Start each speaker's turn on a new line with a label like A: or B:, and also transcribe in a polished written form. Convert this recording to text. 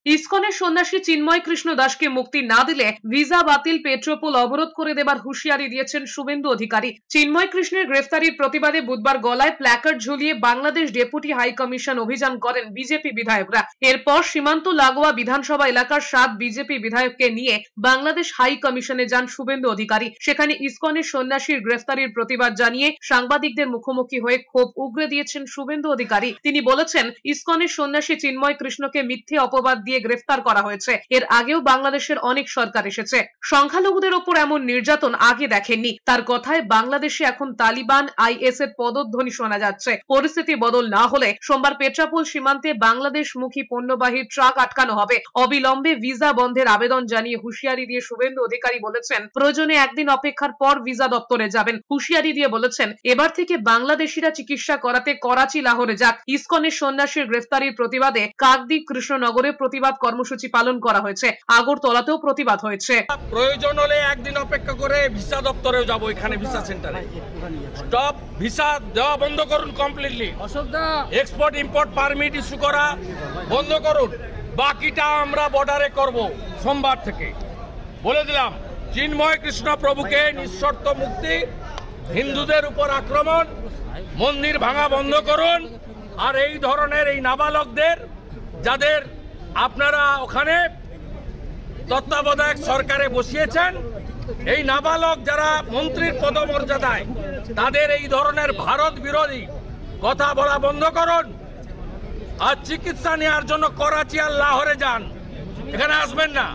A: ইসকনের সন্ন্যাসী চিন্ময় কৃষ্ণ দাসকে মুক্তি না দিলে ভিসা বাতিল, পেট্রোপোল অবরোধ করে দেবার হুঁশিয়ারি দিয়েছেন শুভেন্দু অধিকারী। চিন্ময় কৃষ্ণের গ্রেফতারির প্রতিবাদে বুধবার গলায় প্ল্যাকার্ড ঝুলিয়ে বাংলাদেশ ডেপুটি হাই কমিশন অভিযান করেন বিজেপি বিধায়করা। এরপর সীমান্ত লাগোয়া বিধানসভা এলাকার 7 বিজেপি বিধায়ককে নিয়ে বাংলাদেশ হাই কমিশনে যান শুভেন্দু অধিকারী। সেখানে ইসকনের সন্ন্যাসীর গ্রেফতারির প্রতিবাদ জানিয়ে সাংবাদিকদের মুখোমুখি হয়ে ক্ষোভ উগরে দিয়েছেন শুভেন্দু অধিকারী। তিনি বলেছেন, ইসকনের সন্ন্যাসী চিন্ময় কৃষ্ণকে মিথ্যে অপবাদ দিয়ে গ্রেফতার করা হয়েছে। এর আগেও বাংলাদেশের অনেক সরকার এসেছে, সংখ্যালঘুদের ওপর এমন নির্যাতন আগে দেখেননি। তার কথায় বাংলাদেশে এখন তালিবান, আইএস এর পদধ্বনি শোনা যাচ্ছে। পরিস্থিতি বদল না হলে সোমবার পেট্রাপোল সীমান্তে বাংলাদেশমুখী পণ্যবাহী ট্রাক আটকানো হবে। অবিলম্বে ভিসা বন্ধের আবেদন জানিয়ে হুঁশিয়ারি দিয়ে শুভেন্দু অধিকারী বলেছেন, প্রয়োজনে একদিন অপেক্ষার পর ভিসা দপ্তরে যাবেন। হুঁশিয়ারি দিয়ে বলেছেন, এবার থেকে বাংলাদেশিরা চিকিৎসা করাতে করাচি, লাহোরে যাক। ইসকনের সন্ন্যাসীর গ্রেফতারির প্রতিবাদে কাকদ্বীপ, কৃষ্ণনগরে প্রতিবাদ কর্মসূচি পালন করা হয়েছে। আগরতলাতেও প্রতিবাদ হয়েছে।
B: প্রয়োজন হলে একদিন অপেক্ষা করে ভিসা দপ্তরেও যাব। এখানে ভিসা সেন্টারে স্টপ, ভিসা দেওয়া বন্ধ করুন completely. Export import permit issue করা বন্ধ করুন। বাকিটা আমরা বর্ডারে করব। সোমবার থেকে বলে দিলাম, চিন্ময় কৃষ্ণ প্রভুকে নিঃশর্ত মুক্তি, হিন্দুদের উপর আক্রমণ, মন্দির ভাঙা বন্ধ করুন। আর এই ধরনের এই নাবালকদের, যাদের আপনারা ওখানে তত্ত্বাবধায়ক সরকারে বসিয়েছেন, এই নাবালক যারা মন্ত্রীর পদমর্যাদায়, তাদের এই ধরনের ভারত বিরোধী কথা বলা বন্ধ করুন। আর চিকিৎসা নেওয়ার জন্য করাচি আর লাহোরে যান, এখানে আসবেন না।